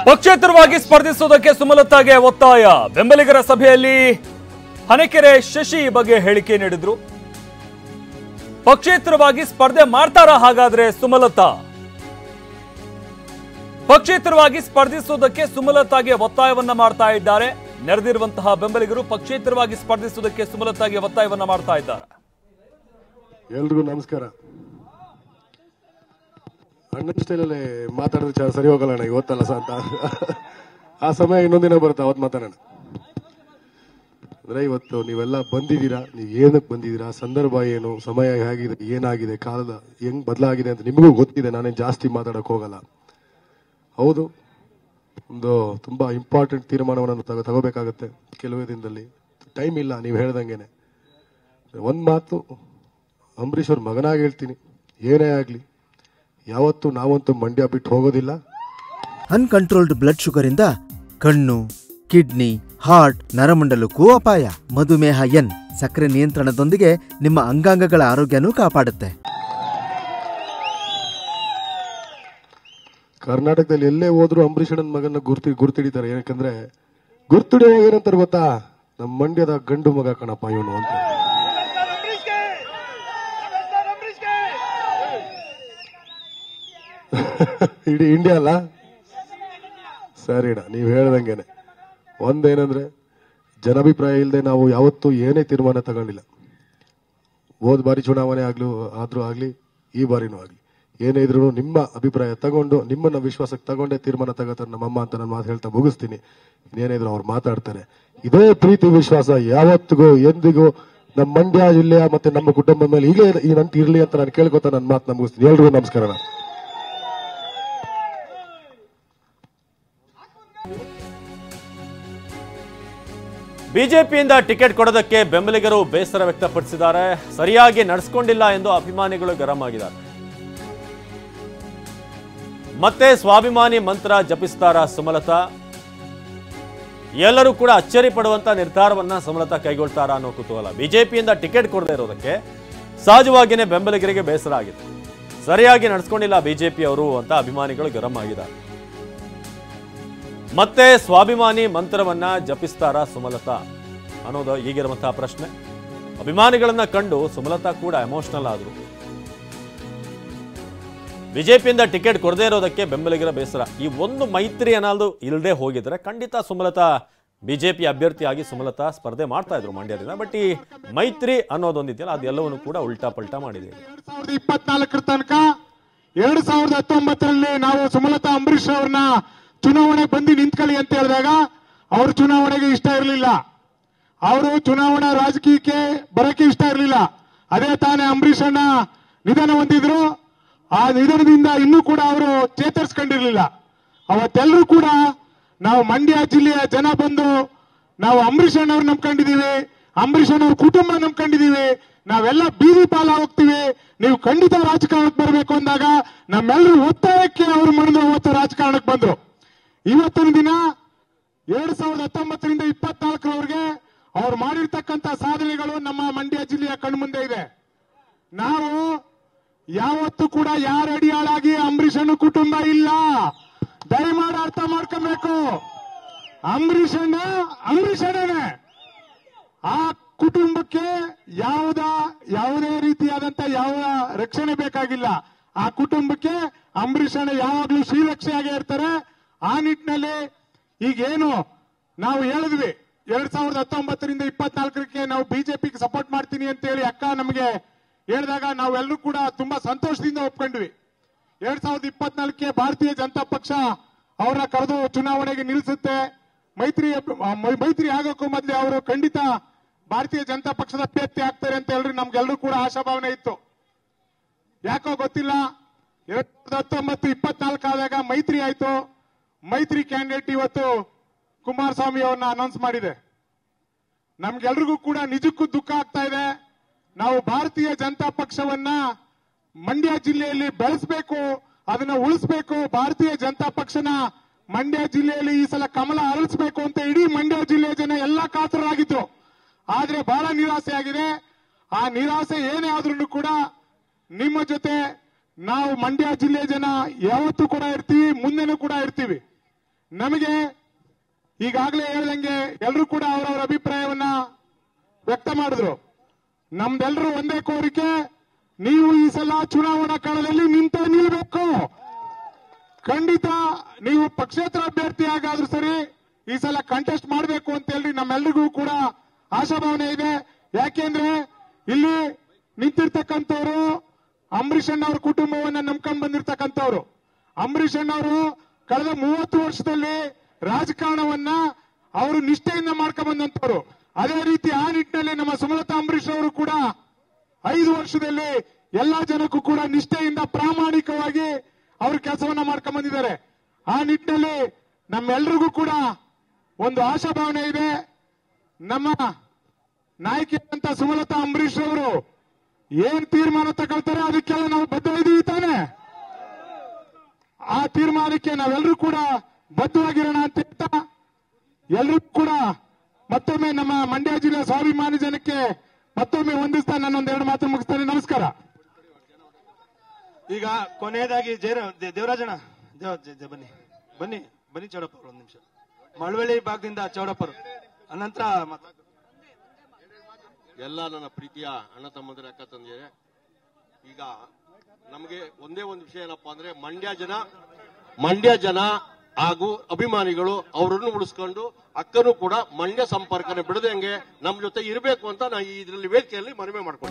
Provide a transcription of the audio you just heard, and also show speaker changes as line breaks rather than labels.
ಪಕ್ಷೇತರವಾಗಿ ಸ್ಪರ್ಧಿಸುವುದಕ್ಕೆ ಸುಮಲತಾಗೆ ಒತ್ತಾಯ. ಬೆಂಬಲಿಗರ ಸಭೆಯಲ್ಲಿ ಹನಕೆರೆ ಶಶಿ ಬಗ್ಗೆ ಹೇಳಿಕೆ ನೀಡಿದ್ರು. ಪಕ್ಷೇತರವಾಗಿ ಸ್ಪರ್ಧೆ ಮಾಡ್ತಾರಾ ಹಾಗಾದ್ರೆ ಸುಮಲತಾ? ಪಕ್ಷೇತರವಾಗಿ ಸ್ಪರ್ಧಿಸುವುದಕ್ಕೆ ಸುಮಲತಾಗೆ ಒತ್ತಾಯವನ್ನ ಮಾಡ್ತಾ ಇದ್ದಾರೆ. ನೆರೆದಿರುವಂತಹ ಬೆಂಬಲಿಗರು ಪಕ್ಷೇತರವಾಗಿ ಸ್ಪರ್ಧಿಸುವುದಕ್ಕೆ ಸುಮಲತಾಗೆ ಒತ್ತಾಯವನ್ನ ಮಾಡ್ತಾ ಇದ್ದಾರೆ.
ಎಲ್ರಿಗೂ ನಮಸ್ಕಾರ. ಅಣ್ಣನ ಸ್ಟೈಲಲ್ಲಿ ಮಾತಾಡಿದ್ರೆ ಸರಿ ಹೋಗಲ್ಲ ಅಣ್ಣ, ಇವತ್ತಲ್ಲ ಅಂತ. ಆ ಸಮಯ ಇನ್ನೊಂದಿನ ಬರುತ್ತೆ, ಅವತ್ತು ಮಾತಾಡೋಣ. ಅಂದ್ರೆ ಇವತ್ತು ನೀವೆಲ್ಲ ಬಂದಿದ್ದೀರಾ, ನೀವು ಏನಕ್ಕೆ ಬಂದಿದ್ದೀರಾ, ಸಂದರ್ಭ ಏನು, ಸಮಯ ಹೇಗಿದೆ, ಏನಾಗಿದೆ, ಕಾಲದ ಹೆಂಗ್ ಬದಲಾಗಿದೆ ಅಂತ ನಿಮಗೂ ಗೊತ್ತಿದೆ. ನಾನೇನು ಜಾಸ್ತಿ ಮಾತಾಡಕ್ ಹೋಗಲ್ಲ. ಹೌದು, ಒಂದು ತುಂಬಾ ಇಂಪಾರ್ಟೆಂಟ್ ತೀರ್ಮಾನವನ್ನು ತಗೋಬೇಕಾಗತ್ತೆ ಕೆಲವೇ ದಿನದಲ್ಲಿ. ಟೈಮ್ ಇಲ್ಲ, ನೀವು ಹೇಳ್ದಂಗೆನೆ. ಒಂದ್ ಮಾತು ಅಂಬರೀಶ್ ಅವ್ರ ಮಗನಾಗಿ ಹೇಳ್ತೀನಿ, ಏನೇ ಆಗ್ಲಿ ಯಾವತ್ತು ನಾವಂತೂ ಮಂಡ್ಯ ಬಿಟ್ಟು ಹೋಗೋದಿಲ್ಲ.
ಅನ್ಕಂಟ್ರೋಲ್ಡ್ ಬ್ಲಡ್ ಶುಗರ್ ಇಂದ ಕಣ್ಣು, ಕಿಡ್ನಿ, ಹಾರ್ಟ್, ನರಮಂಡಲಕ್ಕೂ ಅಪಾಯ. ಮಧುಮೇಹ ಎನ್ ಸಕ್ಕರೆ ನಿಯಂತ್ರಣದೊಂದಿಗೆ ನಿಮ್ಮ ಅಂಗಾಂಗಗಳ ಆರೋಗ್ಯನೂ ಕಾಪಾಡುತ್ತೆ.
ಕರ್ನಾಟಕದಲ್ಲಿ ಎಲ್ಲೇ ಹೋದ್ರು ಅಂಬರೀಷ್ ಅಣ್ಣನ ಮಗನ ಗುರ್ತಿಡಿತಾರೆ. ಯಾಕಂದ್ರೆ ಗುರ್ತಿಡಿಯುವಾಗ ಏನಂತಾರೆ ಗೊತ್ತಾ, ನಮ್ಮ ಮಂಡ್ಯದ ಗಂಡು ಮಗ ಕಣಪ್ಪ ಇವನು ಅಂತ. ಇಡೀ ಇಂಡಿಯಾ ಅಲ್ಲ ಸರಿಡ, ನೀವು ಹೇಳ್ದಂಗೆನೆ. ಒಂದೇನಂದ್ರೆ ಜನಾಭಿಪ್ರಾಯ ಇಲ್ಲದೆ ನಾವು ಯಾವತ್ತೂ ಏನೇ ತೀರ್ಮಾನ ತಗೊಂಡಿಲ್ಲ. ಹೋದ ಬಾರಿ ಚುನಾವಣೆ ಆದ್ರೂ ಆಗ್ಲಿ, ಈ ಬಾರಿನೂ ಆಗ್ಲಿ, ಏನೇ ಇದ್ರು ನಿಮ್ಮ ಅಭಿಪ್ರಾಯ ತಗೊಂಡು ನಿಮ್ಮನ್ನ ವಿಶ್ವಾಸಕ್ಕೆ ತಗೊಂಡೇ ತೀರ್ಮಾನ ತಗೋತಾರೆ ನಮ್ಮಮ್ಮ ಅಂತ ನಾನು ಮಾತು ಹೇಳ್ತಾ ಮುಗಿಸ್ತೀನಿ. ಇನ್ನೇನೇ ಇದ್ರು ಅವ್ರು ಮಾತಾಡ್ತಾರೆ. ಇದೇ ಪ್ರೀತಿ ವಿಶ್ವಾಸ ಯಾವತ್ತಿಗೂ ಎಂದಿಗೂ ನಮ್ಮ ಮಂಡ್ಯ ಜಿಲ್ಲೆಯ ಮತ್ತೆ ನಮ್ಮ ಕುಟುಂಬದ ಮೇಲೆ ಈಗಲೇ ಇರ್ಲಿ ಅಂತ ನಾನು ಕೇಳ್ಕೊತಾ ನನ್ನ ಮಾತನ್ನ ಮುಗಿಸ್ತೀನಿ. ಎಲ್ರಿಗೂ ನಮಸ್ಕಾರ.
ಬಿಜೆಪಿಯಿಂದ ಟಿಕೆಟ್ ಕೊಡೋದಕ್ಕೆ ಬೆಂಬಲಿಗರು ಬೇಸರ ವ್ಯಕ್ತಪಡಿಸಿದ್ದಾರೆ. ಸರಿಯಾಗಿ ನಡೆಸಿಕೊಂಡಿಲ್ಲ ಎಂದು ಅಭಿಮಾನಿಗಳು ಗರಂ ಆಗಿದ್ದಾರೆ. ಮತ್ತೆ ಸ್ವಾಭಿಮಾನಿ ಮಂತ್ರ ಜಪಿಸ್ತಾರ ಸುಮಲತಾ? ಎಲ್ಲರೂ ಕೂಡ ಅಚ್ಚರಿ ಪಡುವಂತ ನಿರ್ಧಾರವನ್ನ ಸುಮಲತಾ ಕೈಗೊಳ್ತಾರ ಅನ್ನೋ ಕುತೂಹಲ. ಬಿಜೆಪಿಯಿಂದ ಟಿಕೆಟ್ ಕೊಡದೇ ಇರೋದಕ್ಕೆ ಸಹಜವಾಗಿಯೇ ಬೆಂಬಲಿಗರಿಗೆ ಬೇಸರ ಆಗಿದೆ. ಸರಿಯಾಗಿ ನಡೆಸ್ಕೊಂಡಿಲ್ಲ ಬಿಜೆಪಿ ಅವರು ಅಂತ ಅಭಿಮಾನಿಗಳು ಗರಂ ಆಗಿದ್ದಾರೆ. ಮತ್ತೆ ಸ್ವಾಭಿಮಾನಿ ಮಂತ್ರವನ್ನ ಜಪಿಸ್ತಾರ ಸುಮಲತಾ ಅನ್ನೋದು ಈಗಿರುವಂತಹ ಪ್ರಶ್ನೆ. ಅಭಿಮಾನಿಗಳನ್ನ ಕಂಡು ಸುಮಲತಾ ಕೂಡ ಎಮೋಷನಲ್ ಆದ್ರು. ಬಿಜೆಪಿಯಿಂದ ಟಿಕೆಟ್ ಕೊಡದೇ ಇರೋದಕ್ಕೆ ಬೆಂಬಲಿಗರ ಬೇಸರ. ಈ ಒಂದು ಮೈತ್ರಿ ಅನ್ನೋದು ಇಲ್ಲದೆ ಹೋಗಿದ್ರೆ ಖಂಡಿತ ಸುಮಲತಾ ಬಿಜೆಪಿ ಅಭ್ಯರ್ಥಿಯಾಗಿ ಸುಮಲತಾ ಸ್ಪರ್ಧೆ ಮಾಡ್ತಾ ಇದ್ರು ಮಂಡ್ಯದಿಂದ. ಬಟ್ ಈ ಮೈತ್ರಿ ಅನ್ನೋದೊಂದಿದೆಯಲ್ಲ, ಅದೆಲ್ಲವನ್ನು ಕೂಡ ಉಲ್ಟಾ ಪಲ್ಟಾ ಮಾಡಿದೆ.
2024 ತನಕ 2019ರಲ್ಲಿ ನಾವು ಸುಮಲತಾ ಅಂಬರೀಶ್ ಅವ್ರನ್ನ ಚುನಾವಣೆಗೆ ಬಂದು ನಿಂತ್ಕೊಳ್ಳಿ ಅಂತ ಹೇಳಿದಾಗ ಅವರು ಚುನಾವಣೆಗೆ ಇಷ್ಟ ಇರಲಿಲ್ಲ. ಅವರು ಚುನಾವಣಾ ರಾಜಕೀಯಕ್ಕೆ ಬರಕ್ಕೆ ಇಷ್ಟ ಇರಲಿಲ್ಲ. ಅದೇ ತಾನೇ ಅಂಬರೀಶ್ ಅಣ್ಣ ನಿಧನ ಹೊಂದಿದ್ರು. ಆ ನಿಧನದಿಂದ ಇನ್ನೂ ಕೂಡ ಅವರು ಚೇತರಿಸ್ಕೊಂಡಿರ್ಲಿಲ್ಲ. ಅವತ್ತೆಲ್ಲರೂ ಕೂಡ ನಾವು ಮಂಡ್ಯ ಜಿಲ್ಲೆಯ ಜನ ಬಂದು ನಾವು ಅಂಬರೀಶ್ ಅಣ್ಣವ್ರು ನಂಬ್ಕೊಂಡಿದೀವಿ, ಅಂಬರೀಶ್ ಅಣ್ಣವ್ರ ಕುಟುಂಬ ನಂಬ್ಕೊಂಡಿದೀವಿ, ನಾವೆಲ್ಲ ಬೀದಿ ಪಾಲ ಹೋಗ್ತೀವಿ, ನೀವು ಖಂಡಿತ ರಾಜಕಾರಣಕ್ಕೆ ಬರಬೇಕು ಅಂದಾಗ ನಮ್ಮೆಲ್ಲರೂ ಒತ್ತಾಯಕ್ಕೆ ಅವರು ಮಣಿದು ಅವತ್ತು ರಾಜಕಾರಣಕ್ಕೆ ಬಂದ್ರು. ಇವತ್ತಿನ ದಿನ 2019ರಿಂದ 2024ರವರೆಗೆ ಅವ್ರು ಮಾಡಿರ್ತಕ್ಕಂಥ ಸಾಧನೆಗಳು ನಮ್ಮ ಮಂಡ್ಯ ಜಿಲ್ಲೆಯ ಕಣ್ಮುಂದೆ ಇದೆ. ನಾವು ಯಾವತ್ತೂ ಕೂಡ ಯಾರ ಅಡಿಯಾಳಾಗಿ ಅಂಬರೀಶ್ ಅಣ್ಣ ಕುಟುಂಬ ಇಲ್ಲ. ದಯಮಾಡಿ ಅರ್ಥ ಮಾಡ್ಕೊಬೇಕು. ಅಂಬರೀಶ್ ಅಣ್ಣನೇ. ಆ ಕುಟುಂಬಕ್ಕೆ ಯಾವುದೇ ರೀತಿಯಾದಂತ ಯಾವ ರಕ್ಷಣೆ ಬೇಕಾಗಿಲ್ಲ. ಆ ಕುಟುಂಬಕ್ಕೆ ಅಂಬರೀಶ್ ಅಣ್ಣ ಯಾವಾಗ್ಲೂ ಶ್ರೀರಕ್ಷೆಯಾಗೇ ಇರ್ತಾರೆ. ಆ ನಿಟ್ಟಿನಲ್ಲಿ ಈಗೇನು ನಾವು ಹೇಳಿದ್ವಿ 2019ರಿಂದ 2024ಕ್ಕೆ ನಾವು ಬಿಜೆಪಿಗೆ ಸಪೋರ್ಟ್ ಮಾಡ್ತೀನಿ ಅಂತ ಹೇಳಿ ಅಕ್ಕ ನಮಗೆ ಹೇಳಿದಾಗ ನಾವೆಲ್ಲರೂ ಕೂಡ ತುಂಬಾ ಸಂತೋಷದಿಂದ ಒಪ್ಕೊಂಡ್ವಿ. 2024ಕ್ಕೆ ಭಾರತೀಯ ಜನತಾ ಪಕ್ಷ ಅವರನ್ನ ಕರೆದು ಚುನಾವಣೆಗೆ ನಿಲ್ಲಿಸುತ್ತೆ. ಮೈತ್ರಿ ಆಗೋಕ್ಕೂ ಮೊದಲೇ ಅವರು ಖಂಡಿತ ಭಾರತೀಯ ಜನತಾ ಪಕ್ಷದ ಅಭ್ಯರ್ಥಿ ಆಗ್ತಾರೆ ಅಂತ ಹೇಳಿ ನಮ್ಗೆಲ್ಲರೂ ಕೂಡ ಆಶಾಭಾವನೆ ಇತ್ತು. ಯಾಕೋ ಗೊತ್ತಿಲ್ಲ, 2019-24 ಆದಾಗ ಮೈತ್ರಿ ಆಯ್ತು. ಮೈತ್ರಿ ಕ್ಯಾಂಡಿಡೇಟ್ ಇವತ್ತು ಕುಮಾರಸ್ವಾಮಿ ಅವ್ರನ್ನ ಅನೌನ್ಸ್ ಮಾಡಿದೆ. ನಮ್ಗೆಲ್ರಿಗೂ ಕೂಡ ನಿಜಕ್ಕೂ ದುಃಖ ಆಗ್ತಾ ಇದೆ. ನಾವು ಭಾರತೀಯ ಜನತಾ ಪಕ್ಷವನ್ನ ಮಂಡ್ಯ ಜಿಲ್ಲೆಯಲ್ಲಿ ಬೆಳೆಸಬೇಕು, ಅದನ್ನ ಉಳಿಸಬೇಕು. ಭಾರತೀಯ ಜನತಾ ಪಕ್ಷನ ಮಂಡ್ಯ ಜಿಲ್ಲೆಯಲ್ಲಿ ಈ ಸಲ ಕಮಲ ಅರಳಿಸಬೇಕು ಅಂತ ಇಡೀ ಮಂಡ್ಯ ಜಿಲ್ಲೆಯ ಜನ ಎಲ್ಲಾ ಕಾತರರಾಗಿದ್ರು. ಆದ್ರೆ ಬಹಳ ನಿರಾಸೆ ಆಗಿದೆ. ಆ ನಿರಾಸೆ ಏನೇ ಆದ್ರೂ ಕೂಡ ನಿಮ್ಮ ಜೊತೆ ನಾವು ಮಂಡ್ಯ ಜಿಲ್ಲೆಯ ಜನ ಯಾವತ್ತೂ ಕೂಡ ಇರ್ತೀವಿ, ಮುಂದೆನೂ ಕೂಡ ಇರ್ತೀವಿ. ನಮಗೆ ಈಗಾಗಲೇ ಹೇಳ್ದಂಗೆ ಎಲ್ಲರೂ ಕೂಡ ಅವರವರ ಅಭಿಪ್ರಾಯವನ್ನ ವ್ಯಕ್ತ ಮಾಡಿದ್ರು. ನಮ್ದೆಲ್ಲರೂ ಒಂದೇ ಕೋರಿಕೆ, ನೀವು ಈ ಸಲ ಚುನಾವಣಾ ಕಾಲದಲ್ಲಿ ನಿಲ್ಬೇಕು. ಖಂಡಿತ ನೀವು ಪಕ್ಷೇತರ ಅಭ್ಯರ್ಥಿ ಆಗಾದ್ರೂ ಸರಿ ಈ ಸಲ ಕಂಟೆಸ್ಟ್ ಮಾಡಬೇಕು ಅಂತ ಹೇಳಿ ನಮ್ಮೆಲ್ಲರಿಗೂ ಕೂಡ ಆಶಾಭಾವನೆ ಇದೆ. ಯಾಕೆಂದ್ರೆ ಇಲ್ಲಿ ನಿಂತಿರ್ತಕ್ಕಂಥವ್ರು ಅಂಬರೀಷ್ ಅಣ್ಣವ್ರ ಕುಟುಂಬವನ್ನ ನಂಬ್ಕೊಂಡು ಬಂದಿರತಕ್ಕಂಥವ್ರು. ಅಂಬರೀಷ್ ಅಣ್ಣವರು ಕಳೆದ 30 ವರ್ಷದಲ್ಲಿ ರಾಜಕಾರಣವನ್ನ ಅವರು ನಿಷ್ಠೆಯಿಂದ ಮಾಡ್ಕೊಂಡು ಬಂದಂತವ್ರು. ಅದೇ ರೀತಿ ಆ ನಿಟ್ಟಿನಲ್ಲಿ ನಮ್ಮ ಸುಮಲತಾ ಅಂಬರೀಷ್ ಅವರು ಕೂಡ 5 ವರ್ಷದಲ್ಲಿ ಎಲ್ಲಾ ಜನಕ್ಕೂ ಕೂಡ ನಿಷ್ಠೆಯಿಂದ ಪ್ರಾಮಾಣಿಕವಾಗಿ ಅವರು ಕೆಲಸವನ್ನ ಮಾಡ್ಕೊಂಡು ಬಂದಿದ್ದಾರೆ. ಆ ನಿಟ್ಟಿನಲ್ಲಿ ನಮ್ಮೆಲ್ಲರಿಗೂ ಕೂಡ ಒಂದು ಆಶಾಭಾವನೆ ಇದೆ. ನಮ್ಮ ನಾಯಕಿಯಂತ ಸುಮಲತಾ ಅಂಬರೀಷ್ ಅವರು ಏನ್ ತೀರ್ಮಾನ ತಗೊಳ್ತಾರೆ ಅದಕ್ಕೆಲ್ಲ ನಾವು ಬದ್ಧ ಇದೀವಿ ತಾನೆ. ಆ ತೀರ್ಮಾನಕ್ಕೆ ನಾವೆಲ್ಲರೂ ಕೂಡ ಬದ್ಧವಾಗಿರೋಣ ಅಂತ ಹೇಳ್ತಾ ಎಲ್ರಿಗೂ ಕೂಡ ಮತ್ತೊಮ್ಮೆ ನಮ್ಮ ಮಂಡ್ಯ ಜಿಲ್ಲೆ ಸ್ವಾಭಿಮಾನಿ ಜನಕ್ಕೆ ಮತ್ತೊಮ್ಮೆ ವಂದಿಸ್ತಾ ನಾನೊಂದೆರಡು ಮಾತು ಮುಗಿಸ್ತೇನೆ. ನಮಸ್ಕಾರ.
ಈಗ ಕೊನೆಯದಾಗಿ ದೇವರಾಜಣ್ಣ ಬನ್ನಿ ಬನ್ನಿ ಬನ್ನಿ ಚೌಡಪ್ಪ ಅವರು 1 ನಿಮಿಷ. ಮಳವಳ್ಳಿ ಭಾಗದಿಂದ ಚೌಡಪ್ಪರು ಅನಂತರ
ಎಲ್ಲ ನನ್ನ ಪ್ರೀತಿಯ ಅಣ್ಣ ತಮ್ಮಂದಿರ ಅಕ್ಕ ತಂದಿದ್ದಾರೆ. ಈಗ ನಮಗೆ ಒಂದೇ ಒಂದು ವಿಷಯ ಏನಪ್ಪಾ ಅಂದ್ರೆ ಮಂಡ್ಯ ಜನ ಹಾಗೂ ಅಭಿಮಾನಿಗಳು ಅವರನ್ನು ಉಳಿಸ್ಕೊಂಡು ಅಕ್ಕನೂ ಕೂಡ ಮಂಡ್ಯ ಸಂಪರ್ಕನ ಬಿಡದಂಗೆ ನಮ್ಮ ಜೊತೆ ಇರಬೇಕು ಅಂತ ನಾನು ಇದರಲ್ಲಿ ವೇದಿಕೆಯಲ್ಲಿ ಮನವಿ ಮಾಡ್ಕೊಂಡೆ.